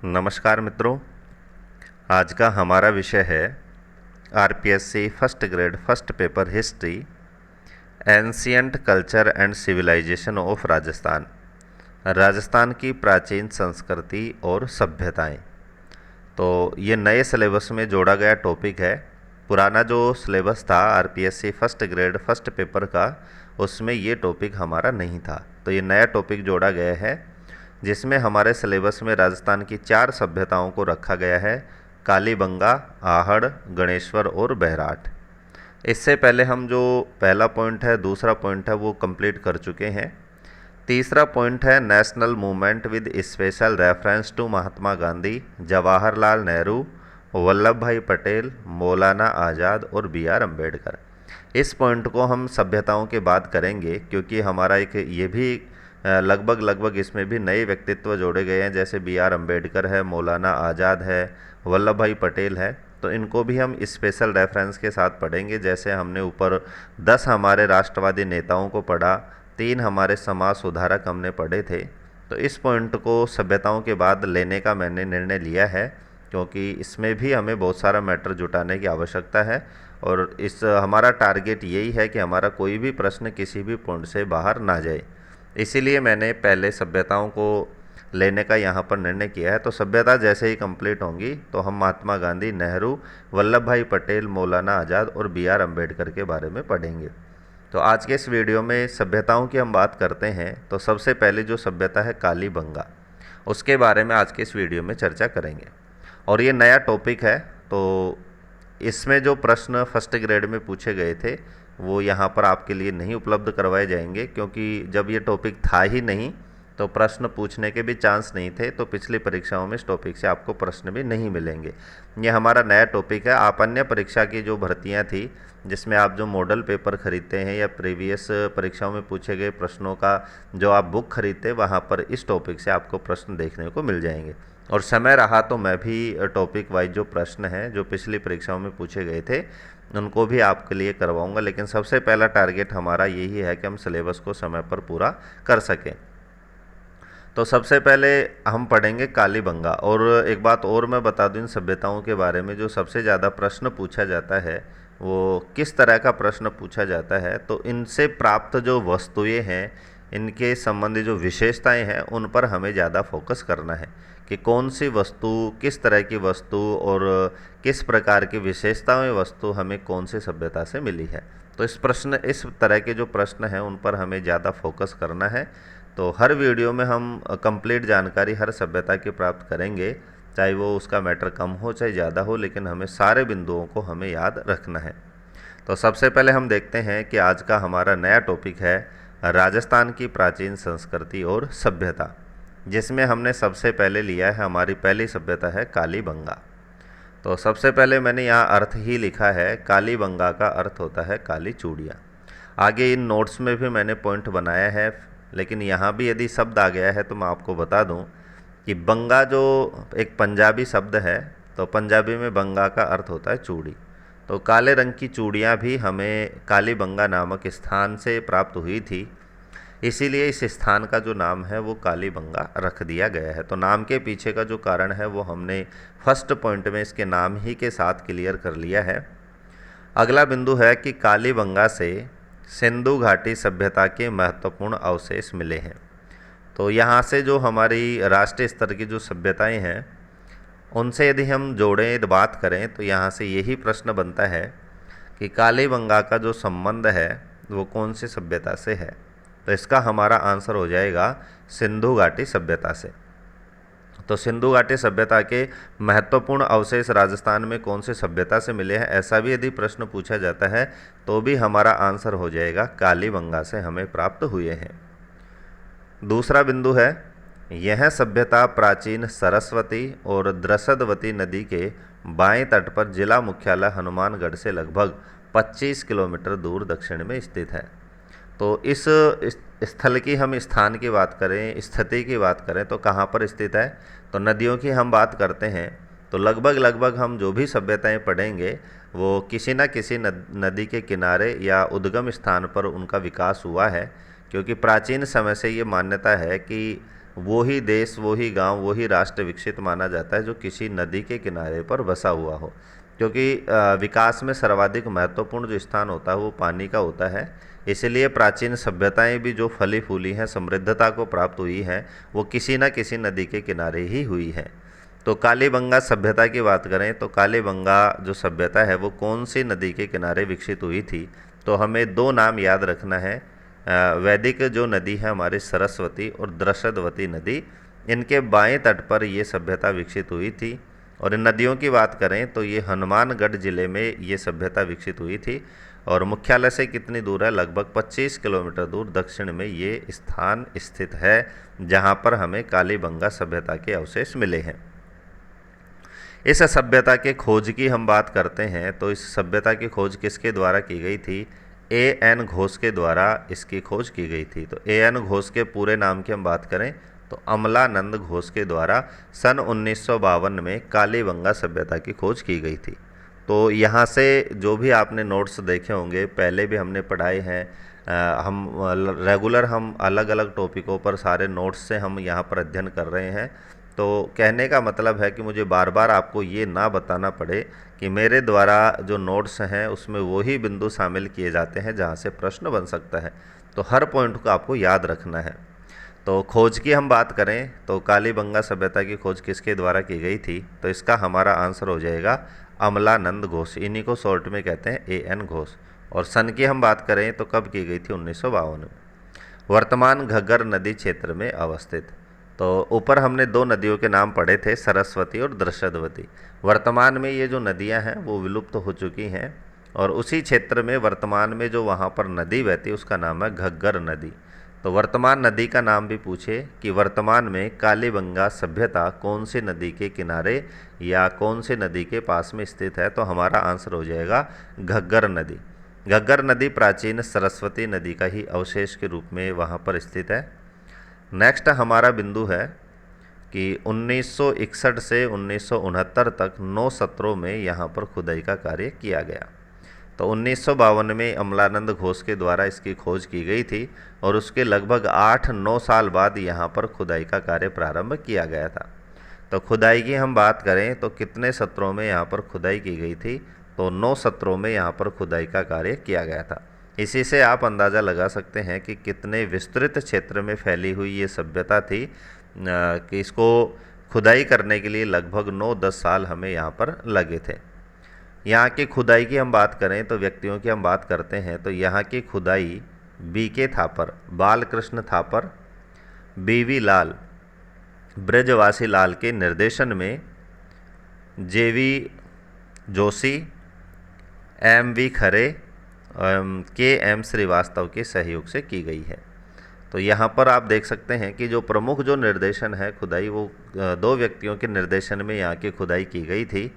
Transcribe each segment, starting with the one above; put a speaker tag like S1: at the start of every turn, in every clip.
S1: नमस्कार मित्रों। आज का हमारा विषय है RPSC first grade first paper history ancient culture and civilisation of Rajasthan. Rajasthan की प्राचीन संस्कृति और सभ्यताएं। तो ये नए सिलेबस में जोड़ा गया टॉपिक है। पुराना जो सिलेबस था RPSC first grade first paper का, उसमें ये टॉपिक हमारा नहीं था। तो ये नया टॉपिक जोड़ा गया है जिसमें हमारे सिलेबस में राजस्थान की 4 सभ्यताओं को रखा गया है: कालीबंगा, आहड़, गणेश्वर और बैराट। इससे पहले हम जो पहला पॉइंट है, दूसरा पॉइंट है, वो कंप्लीट कर चुके हैं। तीसरा पॉइंट है national movement with special reference to Mahatma Gandhi, Jawaharlal Nehru, Vallabh Bhai Patel, मौलाना आज़ाद और बी आर अम्बेडकर। इस पॉइंट को हम सभ्यताओं के बाद करेंगे क्योंकि हमारा एक ये भी लगभग इसमें भी नए व्यक्तित्व जोड़े गए हैं, जैसे बी आर अम्बेडकर है, मौलाना आज़ाद है, वल्लभ भाई पटेल है। तो इनको भी हम स्पेशल रेफरेंस के साथ पढ़ेंगे। जैसे हमने ऊपर 10 हमारे राष्ट्रवादी नेताओं को पढ़ा, 3 हमारे समाज सुधारक हमने पढ़े थे। तो इस पॉइंट को सभ्यताओं के बाद लेने का मैंने निर्णय लिया है क्योंकि इसमें भी हमें बहुत सारा मैटर जुटाने की आवश्यकता है और इस हमारा टारगेट यही है कि हमारा कोई भी प्रश्न किसी भी पॉइंट से बाहर ना जाए। इसीलिए मैंने पहले सभ्यताओं को लेने का यहाँ पर निर्णय किया है। तो सभ्यता जैसे ही कंप्लीट होंगी तो हम महात्मा गांधी, नेहरू, वल्लभ भाई पटेल, मौलाना आज़ाद और बी आर अम्बेडकर के बारे में पढ़ेंगे। तो आज के इस वीडियो में सभ्यताओं की हम बात करते हैं। तो सबसे पहले जो सभ्यता है कालीबंगा, उसके बारे में आज के इस वीडियो में चर्चा करेंगे। और ये नया टॉपिक है, तो इसमें जो प्रश्न फर्स्ट ग्रेड में पूछे गए थे वो यहाँ पर आपके लिए नहीं उपलब्ध करवाए जाएंगे क्योंकि जब ये टॉपिक था ही नहीं तो प्रश्न पूछने के भी चांस नहीं थे। तो पिछली परीक्षाओं में इस टॉपिक से आपको प्रश्न भी नहीं मिलेंगे। ये हमारा नया टॉपिक है। आप अन्य परीक्षा की जो भर्तियाँ थी जिसमें आप जो मॉडल पेपर खरीदते हैं या प्रीवियस परीक्षाओं में पूछे गए प्रश्नों का जो आप बुक खरीदते, वहाँ पर इस टॉपिक से आपको प्रश्न देखने को मिल जाएंगे। और समय रहा तो मैं भी टॉपिक वाइज जो प्रश्न हैं जो पिछली परीक्षाओं में पूछे गए थे उनको भी आपके लिए करवाऊंगा। लेकिन सबसे पहला टारगेट हमारा यही है कि हम सिलेबस को समय पर पूरा कर सकें। तो सबसे पहले हम पढ़ेंगे कालीबंगा। और एक बात और मैं बता दूं इन सभ्यताओं के बारे में, जो सबसे ज़्यादा प्रश्न पूछा जाता है वो किस तरह का प्रश्न पूछा जाता है, तो इनसे प्राप्त जो वस्तुएं हैं, इनके संबंधी जो विशेषताएं हैं, उन पर हमें ज़्यादा फोकस करना है कि कौन सी वस्तु, किस तरह की वस्तु और किस प्रकार की विशेषताएं वस्तु हमें कौन सी सभ्यता से मिली है। तो इस तरह के जो प्रश्न हैं उन पर हमें ज़्यादा फोकस करना है। तो हर वीडियो में हम कंप्लीट जानकारी हर सभ्यता की प्राप्त करेंगे, चाहे वो उसका मैटर कम हो चाहे ज़्यादा हो, लेकिन हमें सारे बिंदुओं को हमें याद रखना है। तो सबसे पहले हम देखते हैं कि आज का हमारा नया टॉपिक है राजस्थान की प्राचीन संस्कृति और सभ्यता, जिसमें हमने सबसे पहले लिया है, हमारी पहली सभ्यता है कालीबंगा। तो सबसे पहले मैंने यहाँ अर्थ ही लिखा है, कालीबंगा का अर्थ होता है काली चूड़ियाँ। आगे इन नोट्स में भी मैंने पॉइंट बनाया है, लेकिन यहाँ भी यदि शब्द आ गया है तो मैं आपको बता दूँ कि बंगा जो एक पंजाबी शब्द है, तो पंजाबी में बंगा का अर्थ होता है चूड़ी। तो काले रंग की चूड़ियाँ भी हमें कालीबंगा नामक स्थान से प्राप्त हुई थी, इसीलिए इस स्थान का जो नाम है वो कालीबंगा रख दिया गया है। तो नाम के पीछे का जो कारण है वो हमने फर्स्ट पॉइंट में इसके नाम ही के साथ क्लियर कर लिया है। अगला बिंदु है कि कालीबंगा से सिंधु घाटी सभ्यता के महत्वपूर्ण अवशेष मिले हैं। तो यहाँ से जो हमारी राष्ट्रीय स्तर की जो सभ्यताएं हैं उनसे यदि हम जोड़ें, बात करें, तो यहाँ से यही प्रश्न बनता है कि कालीबंगा का जो संबंध है वो कौन सी सभ्यता से है। तो इसका हमारा आंसर हो जाएगा सिंधु घाटी सभ्यता से। तो सिंधु घाटी सभ्यता के महत्वपूर्ण अवशेष राजस्थान में कौन सी सभ्यता से मिले हैं, ऐसा भी यदि प्रश्न पूछा जाता है तो भी हमारा आंसर हो जाएगा कालीबंगा से हमें प्राप्त हुए हैं। दूसरा बिंदु है, यह सभ्यता प्राचीन सरस्वती और द्रसदवती नदी के बाएं तट पर जिला मुख्यालय हनुमानगढ़ से लगभग 25 किलोमीटर दूर दक्षिण में स्थित है। तो इस स्थल की हम स्थान की बात करें, स्थिति की बात करें तो कहाँ पर स्थित है। तो नदियों की हम बात करते हैं तो लगभग हम जो भी सभ्यताएं पढ़ेंगे वो किसी न किसी नदी के किनारे या उद्गम स्थान पर उनका विकास हुआ है, क्योंकि प्राचीन समय से ये मान्यता है कि वो ही देश, वो ही गांव, वो ही राष्ट्र विकसित माना जाता है जो किसी नदी के किनारे पर बसा हुआ हो, क्योंकि विकास में सर्वाधिक महत्वपूर्ण जो स्थान होता है वो पानी का होता है। इसलिए प्राचीन सभ्यताएं भी जो फली फूली हैं, समृद्धता को प्राप्त हुई हैं, वो किसी न किसी नदी के किनारे ही हुई हैं। तो कालीबंगा सभ्यता की बात करें तो कालीबंगा जो सभ्यता है वो कौन सी नदी के किनारे विकसित हुई थी, तो हमें दो नाम याद रखना है। वैदिक जो नदी है हमारी सरस्वती और द्रशदवती नदी, इनके बाएं तट पर ये सभ्यता विकसित हुई थी। और इन नदियों की बात करें तो ये हनुमानगढ़ जिले में ये सभ्यता विकसित हुई थी, और मुख्यालय से कितनी दूर है, लगभग 25 किलोमीटर दूर दक्षिण में ये स्थान स्थित है, जहाँ पर हमें कालीबंगा सभ्यता के अवशेष मिले हैं। इस सभ्यता के खोज की हम बात करते हैं तो इस सभ्यता की खोज किसके द्वारा की गई थी, A.N. घोष के द्वारा इसकी खोज की गई थी। तो A.N. घोष के पूरे नाम की हम बात करें तो अमलानंद घोष के द्वारा सन 1952 में कालीबंगा सभ्यता की खोज की गई थी। तो यहाँ से जो भी आपने नोट्स देखे होंगे, पहले भी हमने पढ़ाए हैं, हम रेगुलर हम अलग अलग टॉपिकों पर सारे नोट्स से हम यहाँ पर अध्ययन कर रहे हैं। तो कहने का मतलब है कि मुझे बार बार आपको ये ना बताना पड़े कि मेरे द्वारा जो नोट्स हैं उसमें वही बिंदु शामिल किए जाते हैं जहाँ से प्रश्न बन सकता है। तो हर पॉइंट को आपको याद रखना है। तो खोज की हम बात करें तो कालीबंगा सभ्यता की खोज किसके द्वारा की गई थी, तो इसका हमारा आंसर हो जाएगा अमलानंद घोष। इन्हीं को शॉर्ट में कहते हैं A.N. घोष। और सन की हम बात करें तो कब की गई थी, 1952 में। वर्तमान घग्गर नदी क्षेत्र में अवस्थित। तो ऊपर हमने दो नदियों के नाम पढ़े थे, सरस्वती और द्रशदवती। वर्तमान में ये जो नदियां हैं वो विलुप्त हो चुकी हैं, और उसी क्षेत्र में वर्तमान में जो वहाँ पर नदी बहती है उसका नाम है घग्गर नदी। तो वर्तमान नदी का नाम भी पूछे कि वर्तमान में कालीबंगा सभ्यता कौन सी नदी के किनारे या कौन सी नदी के पास में स्थित है, तो हमारा आंसर हो जाएगा घग्गर नदी। घग्गर नदी प्राचीन सरस्वती नदी का ही अवशेष के रूप में वहाँ पर स्थित है। नेक्स्ट हमारा बिंदु है कि 1961 से 1969 तक 9 सत्रों में यहाँ पर खुदाई का कार्य किया गया। तो 1952 में अमलानंद घोष के द्वारा इसकी खोज की गई थी, और उसके लगभग 8-9 साल बाद यहाँ पर खुदाई का कार्य प्रारंभ किया गया था। तो खुदाई की हम बात करें तो कितने सत्रों में यहाँ पर खुदाई की गई थी, तो 9 सत्रों में यहाँ पर खुदाई का कार्य किया गया था। इसी से आप अंदाज़ा लगा सकते हैं कि कितने विस्तृत क्षेत्र में फैली हुई ये सभ्यता थी, कि इसको खुदाई करने के लिए लगभग 9-10 साल हमें यहाँ पर लगे थे। यहाँ की खुदाई की हम बात करें तो व्यक्तियों की हम बात करते हैं तो यहाँ की खुदाई B.K. थापर, बालकृष्ण थापर, B.V. लाल, ब्रजवासी लाल के निर्देशन में J.V. जोशी, M.V. खरे, K.M. श्रीवास्तव के सहयोग से की गई है। तो यहाँ पर आप देख सकते हैं कि जो प्रमुख जो निर्देशन है खुदाई, वो दो व्यक्तियों के निर्देशन में यहाँ की खुदाई की गई थी।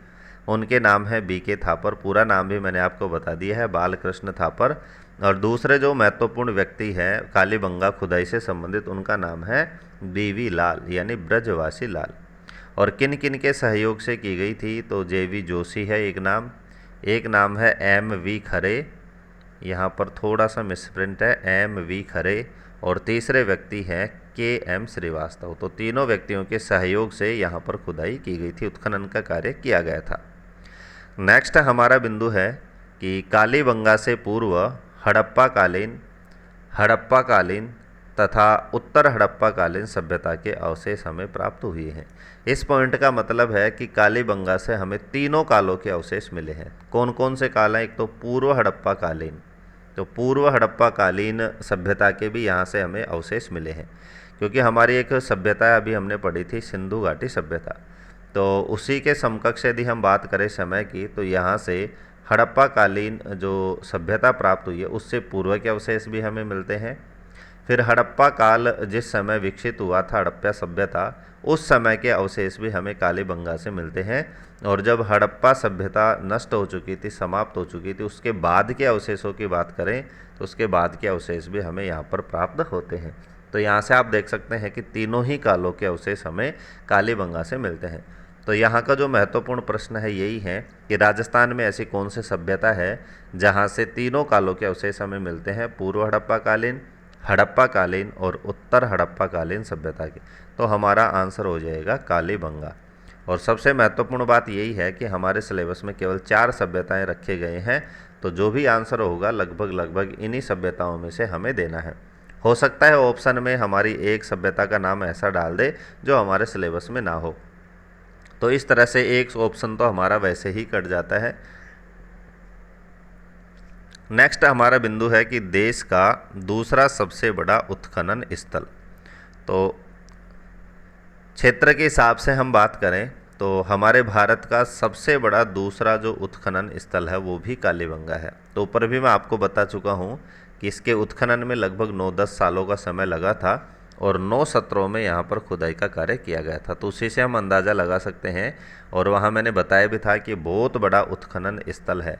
S1: उनके नाम है B.K. थापर, पूरा नाम भी मैंने आपको बता दिया है, बालकृष्ण थापर। और दूसरे जो महत्वपूर्ण व्यक्ति हैं कालीबंगा खुदाई से संबंधित, उनका नाम है B.V. लाल यानी ब्रजवासी लाल। और किन किन के सहयोग से की गई थी, तो J.V. जोशी है एक नाम है M.V. खरे, यहाँ पर थोड़ा सा मिसप्रिंट है, M.V. खरे, और तीसरे व्यक्ति हैं K.M. श्रीवास्तव। तो तीनों व्यक्तियों के सहयोग से यहाँ पर खुदाई की गई थी, उत्खनन का कार्य किया गया था। नेक्स्ट हमारा बिंदु है कि कालीबंगा से पूर्व हड़प्पा कालीन तथा उत्तर हड़प्पा कालीन सभ्यता के अवशेष हमें प्राप्त हुए हैं। इस पॉइंट का मतलब है कि कालीबंगा से हमें तीनों कालों के अवशेष मिले हैं। कौन कौन से काल हैं, एक तो पूर्व हड़प्पा कालीन, तो पूर्व हड़प्पा कालीन सभ्यता के भी यहाँ से हमें अवशेष मिले हैं, क्योंकि हमारी एक सभ्यता अभी हमने पढ़ी थी सिंधु घाटी सभ्यता। तो उसी के समकक्ष यदि हम बात करें समय की, तो यहाँ से हड़प्पा कालीन जो सभ्यता प्राप्त हुई है उससे पूर्व के अवशेष भी हमें मिलते हैं। फिर हड़प्पा काल जिस समय विकसित हुआ था हड़प्पा सभ्यता, उस समय के अवशेष भी हमें कालीबंगा से मिलते हैं। और जब हड़प्पा सभ्यता नष्ट हो चुकी थी, समाप्त हो चुकी थी, उसके बाद के अवशेषों की बात करें तो उसके बाद के अवशेष भी हमें यहाँ पर प्राप्त होते हैं। तो यहाँ से आप देख सकते हैं कि तीनों ही कालों के अवशेष हमें कालीबंगा से मिलते हैं। तो यहाँ का जो महत्वपूर्ण प्रश्न है यही है कि राजस्थान में ऐसी कौन सी सभ्यता है जहाँ से तीनों कालों के अवशेष हमें मिलते हैं, पूर्व हड़प्पा कालीन, हड़प्पा कालीन और उत्तर हड़प्पा कालीन सभ्यता की। तो हमारा आंसर हो जाएगा कालीबंगा। और सबसे महत्वपूर्ण बात यही है कि हमारे सिलेबस में केवल 4 सभ्यताएं रखे गए हैं, तो जो भी आंसर होगा लगभग लगभग इन्हीं सभ्यताओं में से हमें देना है। हो सकता है ऑप्शन में हमारी एक सभ्यता का नाम ऐसा डाल दे जो हमारे सिलेबस में ना हो, तो इस तरह से एक ऑप्शन तो हमारा वैसे ही कट जाता है। नेक्स्ट हमारा बिंदु है कि देश का दूसरा सबसे बड़ा उत्खनन स्थल। तो क्षेत्र के हिसाब से हम बात करें तो हमारे भारत का सबसे बड़ा दूसरा जो उत्खनन स्थल है वो भी कालीबंगा है। तो ऊपर भी मैं आपको बता चुका हूँ कि इसके उत्खनन में लगभग 9-10 सालों का समय लगा था और 9 सत्रों में यहाँ पर खुदाई का कार्य किया गया था। तो उसी से हम अंदाज़ा लगा सकते हैं। और वहाँ मैंने बताया भी था कि बहुत बड़ा उत्खनन स्थल है।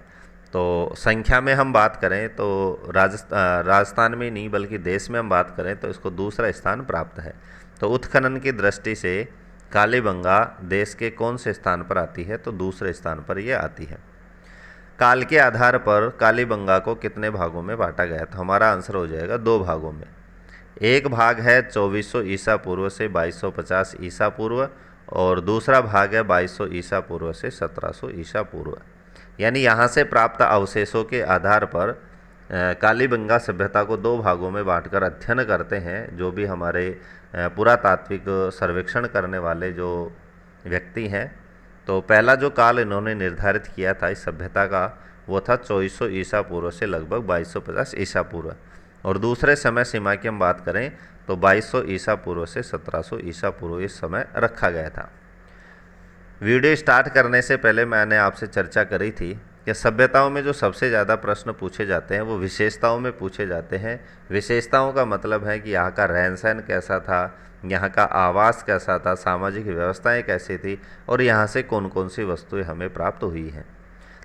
S1: तो संख्या में हम बात करें तो राजस्थान में नहीं बल्कि देश में हम बात करें तो इसको दूसरा स्थान प्राप्त है। तो उत्खनन की दृष्टि से कालीबंगा देश के कौन से स्थान पर आती है, तो दूसरे स्थान पर यह आती है। काल के आधार पर कालीबंगा को कितने भागों में बांटा गया, तो हमारा आंसर हो जाएगा 2 भागों में। एक भाग है 2400 ईसा पूर्व से 2250 ईसा पूर्व और दूसरा भाग है 2200 ईसा पूर्व से 1700 ईसा पूर्व। यानी यहाँ से प्राप्त अवशेषों के आधार पर कालीबंगा सभ्यता को 2 भागों में बांटकर अध्ययन करते हैं जो भी हमारे पुरातात्विक सर्वेक्षण करने वाले जो व्यक्ति हैं। तो पहला जो काल इन्होंने निर्धारित किया था इस सभ्यता का वो था 2400 ईसा पूर्व से लगभग 2250 ईसा पूर्व। और दूसरे समय सीमा की हम बात करें तो 2200 ईसा पूर्व से 1700 ईसा पूर्व इस समय रखा गया था। वीडियो स्टार्ट करने से पहले मैंने आपसे चर्चा करी थी कि सभ्यताओं में जो सबसे ज़्यादा प्रश्न पूछे जाते हैं वो विशेषताओं में पूछे जाते हैं। विशेषताओं का मतलब है कि यहाँ का रहन सहन कैसा था, यहाँ का आवास कैसा था, सामाजिक व्यवस्थाएं कैसी थी और यहाँ से कौन कौन सी वस्तुएं हमें प्राप्त हुई हैं।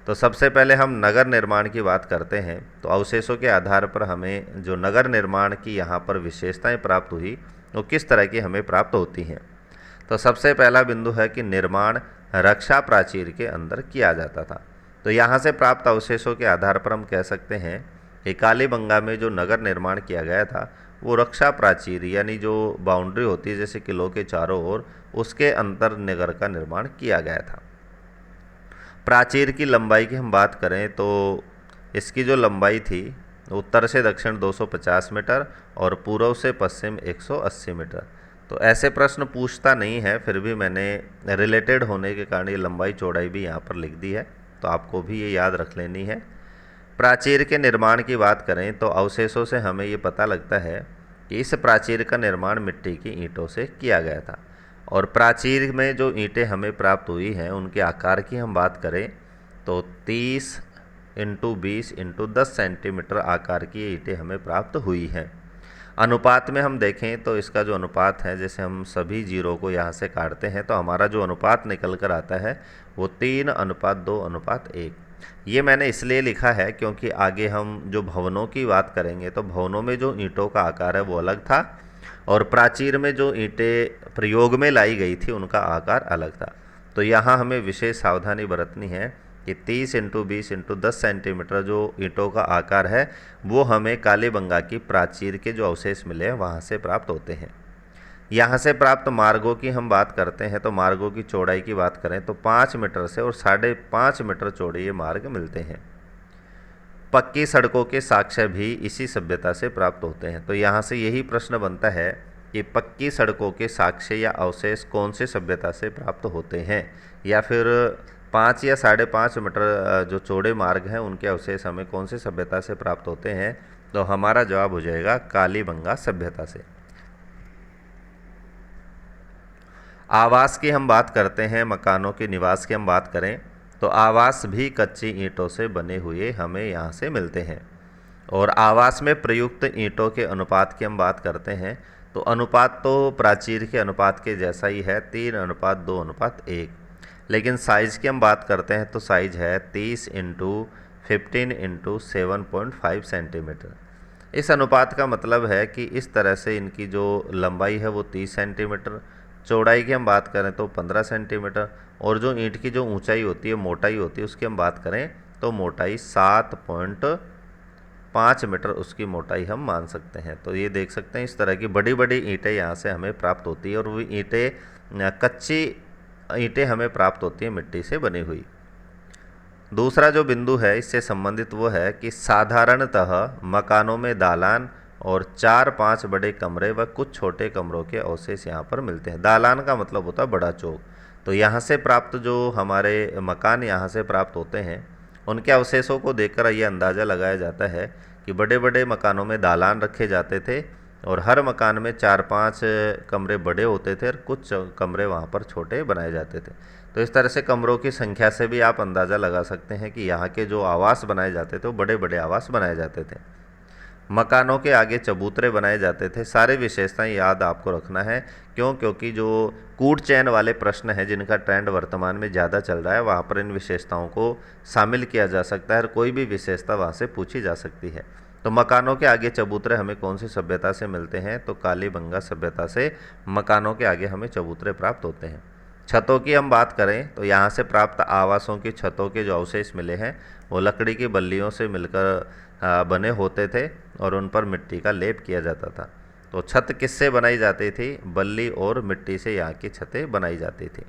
S1: तो सबसे पहले हम नगर निर्माण की बात करते हैं। तो अवशेषों के आधार पर हमें जो नगर निर्माण की यहाँ पर विशेषताएँ प्राप्त हुई वो किस तरह की हमें प्राप्त होती हैं। तो सबसे पहला बिंदु है कि निर्माण रक्षा प्राचीर के अंदर किया जाता था। तो यहाँ से प्राप्त अवशेषों के आधार पर हम कह सकते हैं कि कालीबंगा में जो नगर निर्माण किया गया था वो रक्षा प्राचीर यानी जो बाउंड्री होती है जैसे किलों के चारों ओर उसके अंतर नगर का निर्माण किया गया था। प्राचीर की लंबाई की हम बात करें तो इसकी जो लंबाई थी उत्तर से दक्षिण 250 मीटर और पूर्व से पश्चिम 180 मीटर। तो ऐसे प्रश्न पूछता नहीं है, फिर भी मैंने रिलेटेड होने के कारण ये लंबाई चौड़ाई भी यहाँ पर लिख दी है, तो आपको भी ये याद रख लेनी है। प्राचीर के निर्माण की बात करें तो अवशेषों से हमें ये पता लगता है कि इस प्राचीर का निर्माण मिट्टी की ईंटों से किया गया था। और प्राचीर में जो ईंटें हमें प्राप्त हुई हैं उनके आकार की हम बात करें तो 30 × 20 × 10 सेंटीमीटर आकार की ईंटें हमें प्राप्त हुई हैं। अनुपात में हम देखें तो इसका जो अनुपात है, जैसे हम सभी जीरो को यहाँ से काटते हैं तो हमारा जो अनुपात निकल कर आता है वो 3:2:1। ये मैंने इसलिए लिखा है क्योंकि आगे हम जो भवनों की बात करेंगे तो भवनों में जो ईंटों का आकार है वो अलग था और प्राचीर में जो ईंटें प्रयोग में लाई गई थी उनका आकार अलग था। तो यहाँ हमें विशेष सावधानी बरतनी है कि 30 × 20 × 10 सेंटीमीटर जो ईंटों का आकार है वो हमें कालीबंगा की प्राचीर के जो अवशेष मिले हैं वहाँ से प्राप्त होते हैं। यहाँ से प्राप्त मार्गों की हम बात करते हैं तो मार्गों की चौड़ाई की बात करें तो 5 मीटर से और 5.5 मीटर चौड़े ये मार्ग मिलते हैं। पक्की सड़कों के साक्ष्य भी इसी सभ्यता से प्राप्त होते हैं। तो यहाँ से यही प्रश्न बनता है कि पक्की सड़कों के साक्ष्य या अवशेष कौन से सभ्यता से प्राप्त होते हैं, या फिर 5 या 5.5 मीटर जो चौड़े मार्ग हैं उनके अवशेष हमें कौन से सभ्यता से प्राप्त होते हैं। तो हमारा जवाब हो जाएगा कालीबंगा सभ्यता से। आवास की हम बात करते हैं, मकानों के निवास की हम बात करें तो आवास भी कच्ची ईंटों से बने हुए हमें यहाँ से मिलते हैं। और आवास में प्रयुक्त ईंटों के अनुपात की हम बात करते हैं तो अनुपात तो प्राचीर के अनुपात के जैसा ही है 3:2:1, लेकिन साइज़ की हम बात करते हैं तो साइज है 30 × 15 × 7.5 सेंटीमीटर। इस अनुपात का मतलब है कि इस तरह से इनकी जो लंबाई है वो 30 सेंटीमीटर, चौड़ाई की हम बात करें तो 15 सेंटीमीटर और जो ईंट की जो ऊंचाई होती है, मोटाई होती है, उसकी हम बात करें तो मोटाई 5 मीटर उसकी मोटाई हम मान सकते हैं। तो ये देख सकते हैं इस तरह की बड़ी बड़ी ईंटें यहाँ से हमें प्राप्त होती है, और वो ईंटें कच्ची ईंटें हमें प्राप्त होती है मिट्टी से बनी हुई। दूसरा जो बिंदु है इससे संबंधित वो है कि साधारणतः मकानों में दालान और 4-5 बड़े कमरे व कुछ छोटे कमरों के अवशेष यहाँ पर मिलते हैं। दालान का मतलब होता है बड़ा चौक। तो यहाँ से प्राप्त जो हमारे मकान यहाँ से प्राप्त होते हैं, उनके अवशेषों को देखकर ये अंदाज़ा लगाया जाता है कि बड़े बड़े मकानों में दालान रखे जाते थे, और हर मकान में 4-5 कमरे बड़े होते थे और कुछ कमरे वहाँ पर छोटे बनाए जाते थे। तो इस तरह से कमरों की संख्या से भी आप अंदाज़ा लगा सकते हैं कि यहाँ के जो आवास बनाए जाते थे वो बड़े बड़े आवास बनाए जाते थे। मकानों के आगे चबूतरे बनाए जाते थे। सारे विशेषताएं याद आपको रखना है, क्योंकि जो कूट चयन वाले प्रश्न हैं जिनका ट्रेंड वर्तमान में ज़्यादा चल रहा है, वहाँ पर इन विशेषताओं को शामिल किया जा सकता है और कोई भी विशेषता वहाँ से पूछी जा सकती है। तो मकानों के आगे चबूतरे हमें कौन सी सभ्यता से मिलते हैं? तो कालीबंगा सभ्यता से मकानों के आगे हमें चबूतरे प्राप्त होते हैं। छतों की हम बात करें तो यहाँ से प्राप्त आवासों की छतों के जो अवशेष मिले हैं वो लकड़ी की बल्लियों से मिलकर बने होते थे, और उन पर मिट्टी का लेप किया जाता था। तो छत किससे बनाई जाती थी? बल्ली और मिट्टी से यहाँ की छतें बनाई जाती थी।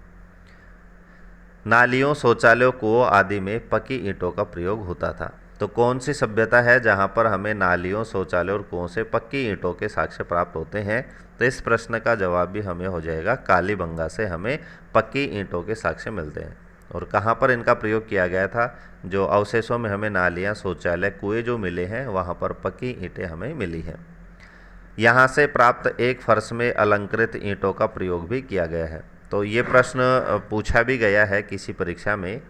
S1: नालियों, शौचालयों, कुओं आदि में पक्की ईंटों का प्रयोग होता था। तो कौन सी सभ्यता है जहाँ पर हमें नालियों, शौचालयों और कुओं से पक्की ईंटों के साक्ष्य प्राप्त होते हैं? तो इस प्रश्न का जवाब भी हमें हो जाएगा कालीबंगा से हमें पक्की ईंटों के साक्ष्य मिलते हैं। और कहाँ पर इनका प्रयोग किया गया था? जो अवशेषों में हमें नालियाँ, शौचालय, कुएं जो मिले हैं वहाँ पर पक्की ईंटें हमें मिली हैं। यहाँ से प्राप्त एक फर्श में अलंकृत ईंटों का प्रयोग भी किया गया है। तो ये प्रश्न पूछा भी गया है किसी परीक्षा में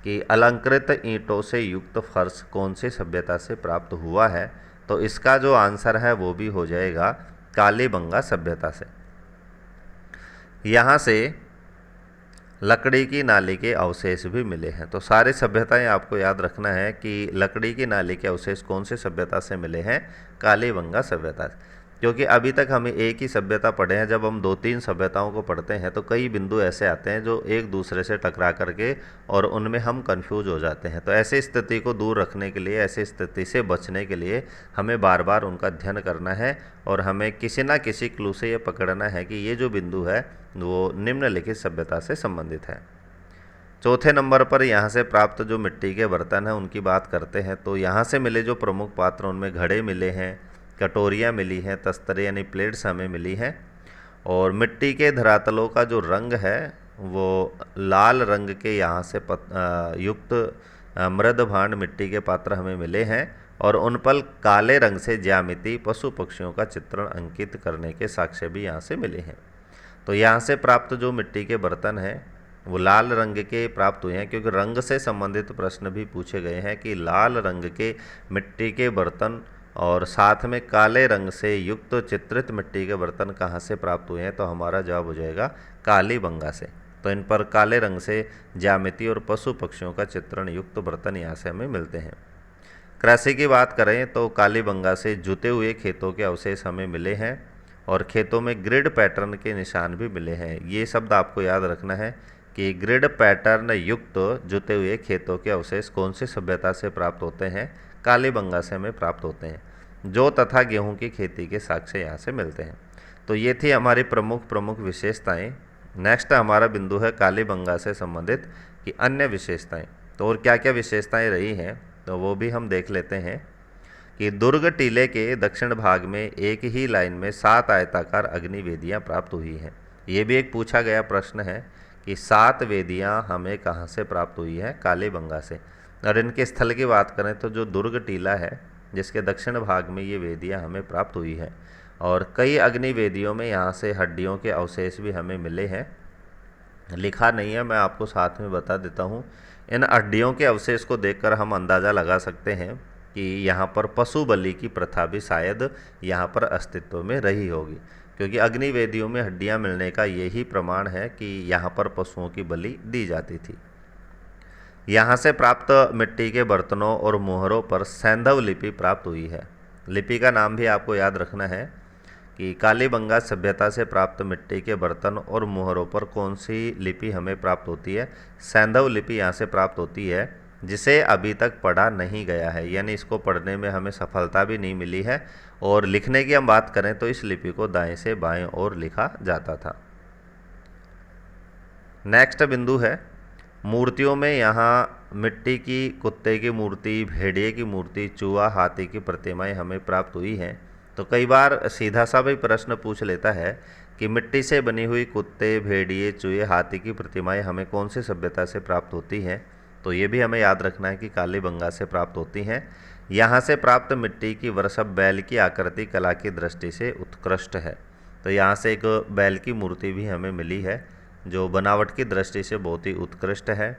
S1: कि अलंकृत ईंटों से युक्त फर्श कौन सी सभ्यता से प्राप्त हुआ है? तो इसका जो आंसर है वो भी हो जाएगा कालीबंगा सभ्यता से। यहाँ से लकड़ी की नाली के अवशेष भी मिले हैं। तो सारी सभ्यताएं आपको याद रखना है कि लकड़ी की नाली के अवशेष कौन से सभ्यता से मिले हैं? कालीबंगा सभ्यता से। क्योंकि अभी तक हमें एक ही सभ्यता पढ़े हैं, जब हम 2-3 सभ्यताओं को पढ़ते हैं तो कई बिंदु ऐसे आते हैं जो एक दूसरे से टकरा करके और उनमें हम कंफ्यूज हो जाते हैं। तो ऐसी स्थिति को दूर रखने के लिए, ऐसी स्थिति से बचने के लिए हमें बार बार उनका अध्ययन करना है, और हमें किसी ना किसी क्लू से ये पकड़ना है कि ये जो बिंदु है वो निम्नलिखित सभ्यता से संबंधित है। चौथे नंबर पर यहाँ से प्राप्त जो मिट्टी के बर्तन हैं उनकी बात करते हैं। तो यहाँ से मिले जो प्रमुख पात्र, उनमें घड़े मिले हैं, कटोरियाँ मिली हैं, तस्तरे यानी प्लेट्स हमें मिली हैं, और मिट्टी के धरातलों का जो रंग है वो लाल रंग के यहाँ से युक्त मृद भांड मिट्टी के पात्र हमें मिले हैं, और उन पर काले रंग से ज्यामिति, पशु पक्षियों का चित्रण अंकित करने के साक्ष्य भी यहाँ से मिले हैं। तो यहाँ से प्राप्त जो मिट्टी के बर्तन हैं वो लाल रंग के प्राप्त हुए हैं, क्योंकि रंग से संबंधित प्रश्न भी पूछे गए हैं कि लाल रंग के मिट्टी के बर्तन और साथ में काले रंग से युक्त चित्रित मिट्टी के बर्तन कहाँ से प्राप्त हुए हैं? तो हमारा जवाब हो जाएगा कालीबंगा से। तो इन पर काले रंग से ज्यामिति और पशु पक्षियों का चित्रण युक्त बर्तन यहाँ से हमें मिलते हैं। कृषि की बात करें तो कालीबंगा से जुते हुए खेतों के अवशेष हमें मिले हैं, और खेतों में ग्रिड पैटर्न के निशान भी मिले हैं। ये शब्द आपको याद रखना है कि ग्रिड पैटर्न युक्त जुते हुए खेतों के अवशेष कौन सी सभ्यता से प्राप्त होते हैं? कालीबंगा से हमें प्राप्त होते हैं। जौ तथा गेहूं की खेती के साक्ष्य यहाँ से मिलते हैं। तो ये थी हमारी प्रमुख विशेषताएं। नेक्स्ट हमारा बिंदु है कालीबंगा से संबंधित कि अन्य विशेषताएं। तो और क्या क्या विशेषताएं रही हैं तो वो भी हम देख लेते हैं कि दुर्ग टीले के दक्षिण भाग में एक ही लाइन में 7 आयताकार अग्नि वेदियाँ प्राप्त हुई हैं। ये भी एक पूछा गया प्रश्न है कि 7 वेदियाँ हमें कहाँ से प्राप्त हुई हैं? कालीबंगा से। और इनके स्थल की बात करें तो जो दुर्ग टीला है जिसके दक्षिण भाग में ये वेदियाँ हमें प्राप्त हुई हैं, और कई अग्नि वेदियों में यहाँ से हड्डियों के अवशेष भी हमें मिले हैं। लिखा नहीं है, मैं आपको साथ में बता देता हूँ। इन हड्डियों के अवशेष को देखकर हम अंदाज़ा लगा सकते हैं कि यहाँ पर पशु बलि की प्रथा भी शायद यहाँ पर अस्तित्व में रही होगी, क्योंकि अग्नि वेदियों में हड्डियाँ मिलने का यही प्रमाण है कि यहाँ पर पशुओं की बलि दी जाती थी। यहाँ से प्राप्त मिट्टी के बर्तनों और मोहरों पर सैंधव लिपि प्राप्त हुई है। लिपि का नाम भी आपको याद रखना है कि कालीबंगा सभ्यता से प्राप्त मिट्टी के बर्तन और मोहरों पर कौन सी लिपि हमें प्राप्त होती है? सैंधव लिपि यहाँ से प्राप्त होती है। जिसे अभी तक पढ़ा नहीं गया है, यानी इसको पढ़ने में हमें सफलता भी नहीं मिली है। और लिखने की हम बात करें तो इस लिपि को दाएं से बाएं ओर लिखा जाता था। नेक्स्ट बिंदु है मूर्तियों में यहाँ मिट्टी की कुत्ते की मूर्ति, भेड़िए की मूर्ति, चूहा, हाथी की प्रतिमाएं हमें प्राप्त हुई हैं। तो कई बार सीधा सा भी प्रश्न पूछ लेता है कि मिट्टी से बनी हुई कुत्ते, भेड़िए, चूहे, हाथी की प्रतिमाएं हमें कौन सी सभ्यता से प्राप्त होती हैं। तो ये भी हमें याद रखना है कि कालीबंगा से प्राप्त होती हैं। यहाँ से प्राप्त मिट्टी की वृषभ बैल की आकृति कला की दृष्टि से उत्कृष्ट है। तो यहाँ से एक बैल की मूर्ति भी हमें मिली है जो बनावट की दृष्टि से बहुत ही उत्कृष्ट है।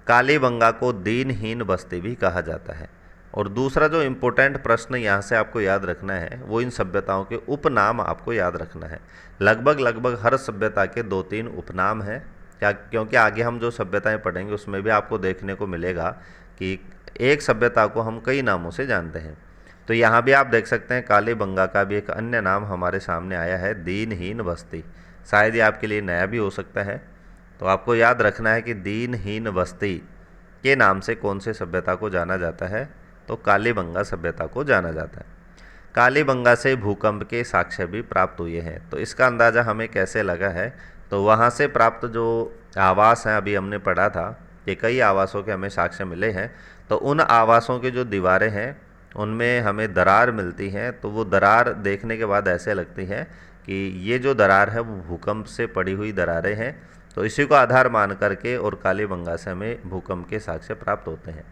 S1: कालीबंगा को दीनहीन बस्ती भी कहा जाता है। और दूसरा जो इम्पोर्टेंट प्रश्न यहाँ से आपको याद रखना है वो इन सभ्यताओं के उपनाम आपको याद रखना है। लगभग हर सभ्यता के 2-3 उपनाम हैं, क्योंकि आगे हम जो सभ्यताएं पढ़ेंगे उसमें भी आपको देखने को मिलेगा कि एक सभ्यता को हम कई नामों से जानते हैं। तो यहाँ भी आप देख सकते हैं कालीबंगा का भी एक अन्य नाम हमारे सामने आया है, दीनहीन बस्ती। शायद ये आपके लिए नया भी हो सकता है। तो आपको याद रखना है कि दीनहीन बस्ती के नाम से कौन से सभ्यता को जाना जाता है, तो कालीबंगा सभ्यता को जाना जाता है। कालीबंगा से भूकंप के साक्ष्य भी प्राप्त हुए हैं। तो इसका अंदाज़ा हमें कैसे लगा है, तो वहाँ से प्राप्त जो आवास हैं, अभी हमने पढ़ा था कि कई आवासों के हमें साक्ष्य मिले हैं। तो उन आवासों की जो दीवारें हैं उनमें हमें दरार मिलती हैं। तो वो दरार देखने के बाद ऐसे लगती है कि ये जो दरार है वो भूकंप से पड़ी हुई दरारें हैं। तो इसी को आधार मान करके और कालीबंगा से हमें भूकंप के साक्ष्य प्राप्त होते हैं।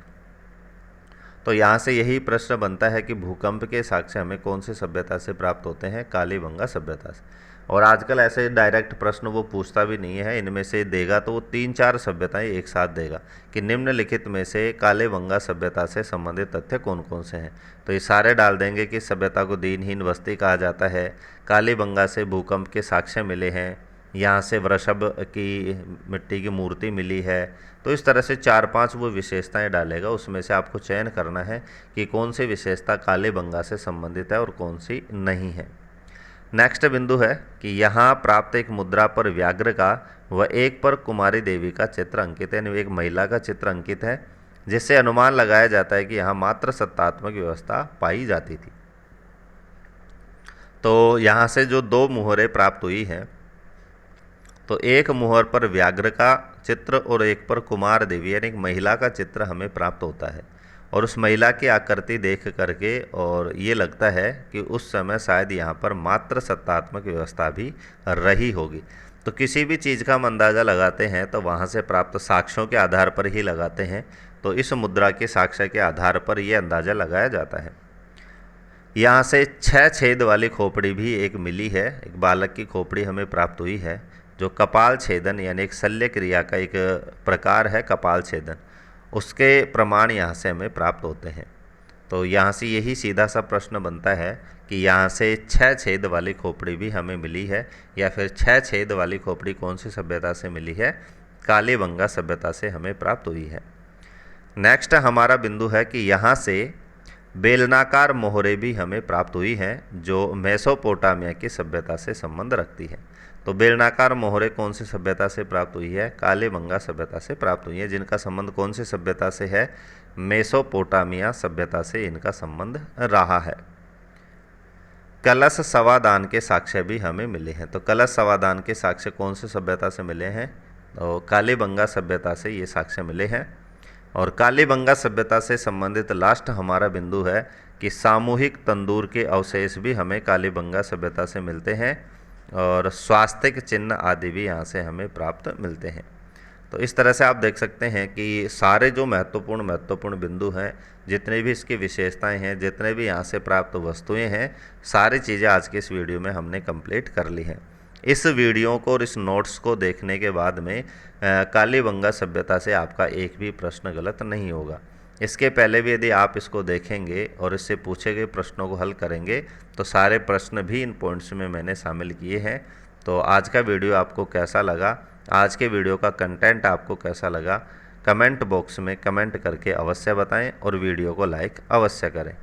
S1: तो यहाँ से यही प्रश्न बनता है कि भूकंप के साक्ष्य हमें कौन सी सभ्यता से प्राप्त होते हैं, कालीबंगा सभ्यता से। और आजकल ऐसे डायरेक्ट प्रश्न वो पूछता भी नहीं है, इनमें से देगा तो वो 3-4 सभ्यताएं एक साथ देगा कि निम्नलिखित में से कालीबंगा सभ्यता से संबंधित तथ्य कौन कौन से हैं। तो ये सारे डाल देंगे कि सभ्यता को दीनहीन बस्ती कहा जाता है, कालीबंगा से भूकंप के साक्ष्य मिले हैं, यहाँ से वृषभ की मिट्टी की मूर्ति मिली है। तो इस तरह से 4-5 वो विशेषताएं डालेगा, उसमें से आपको चयन करना है कि कौन सी विशेषता कालीबंगा से संबंधित है और कौन सी नहीं है। नेक्स्ट बिंदु है कि यहाँ प्राप्त एक मुद्रा पर व्याघ्र का व एक पर कुमारी देवी का चित्र अंकित है, यानी एक महिला का चित्र अंकित है, जिससे अनुमान लगाया जाता है कि यहाँ मात्र सत्तात्मक व्यवस्था पाई जाती थी। तो यहाँ से जो 2 मुहरें प्राप्त हुई हैं, तो एक मुहर पर व्याघ्र का चित्र और एक पर कुमार देवी यानी एक महिला का चित्र हमें प्राप्त होता है। और उस महिला की आकृति देख करके और ये लगता है कि उस समय शायद यहाँ पर मात्र सत्तात्मक व्यवस्था भी रही होगी। तो किसी भी चीज़ का हम अंदाज़ा लगाते हैं तो वहाँ से प्राप्त साक्ष्यों के आधार पर ही लगाते हैं। तो इस मुद्रा के साक्ष्य के आधार पर यह अंदाज़ा लगाया जाता है। यहाँ से 6 छेद वाली खोपड़ी भी एक मिली है, एक बालक की खोपड़ी हमें प्राप्त हुई है, जो कपाल छेदन यानी एक शल्य क्रिया का एक प्रकार है, कपाल छेदन, उसके प्रमाण यहाँ से हमें प्राप्त होते हैं। तो यहाँ से यही सीधा सा प्रश्न बनता है कि यहाँ से 6 छेद वाली खोपड़ी भी हमें मिली है, या फिर 6 छेद वाली खोपड़ी कौन सी सभ्यता से मिली है, कालीबंगा सभ्यता से हमें प्राप्त हुई है। नेक्स्ट हमारा बिंदु है कि यहाँ से बेलनाकार मोहरें भी हमें प्राप्त हुई हैं जो मेसोपोटामिया की सभ्यता से संबंध रखती है। तो बेलनाकार मोहरें कौन सी सभ्यता से प्राप्त हुई है, कालीबंगा सभ्यता से प्राप्त हुई है, जिनका संबंध कौन सी सभ्यता से है, मेसोपोटामिया सभ्यता से इनका संबंध रहा है। कलश सवादान के साक्ष्य भी हमें मिले हैं। तो कलश सवादान के साक्ष्य कौन से सभ्यता से मिले हैं, तो कालीबंगा सभ्यता से ये साक्ष्य मिले हैं। और कालीबंगा सभ्यता से संबंधित लास्ट हमारा बिंदु है कि सामूहिक तंदूर के अवशेष भी हमें कालीबंगा सभ्यता से मिलते हैं, और स्वास्तिक चिन्ह आदि भी यहाँ से हमें प्राप्त मिलते हैं। तो इस तरह से आप देख सकते हैं कि सारे जो महत्वपूर्ण बिंदु हैं, जितने भी इसकी विशेषताएं हैं, जितने भी यहाँ से प्राप्त वस्तुएं हैं, सारी चीज़ें आज के इस वीडियो में हमने कंप्लीट कर ली हैं। इस वीडियो को और इस नोट्स को देखने के बाद में कालीबंगा सभ्यता से आपका एक भी प्रश्न गलत नहीं होगा। इसके पहले भी यदि आप इसको देखेंगे और इससे पूछे गए प्रश्नों को हल करेंगे तो सारे प्रश्न भी इन पॉइंट्स में मैंने शामिल किए हैं। तो आज का वीडियो आपको कैसा लगा, आज के वीडियो का कंटेंट आपको कैसा लगा, कमेंट बॉक्स में कमेंट करके अवश्य बताएं और वीडियो को लाइक अवश्य करें।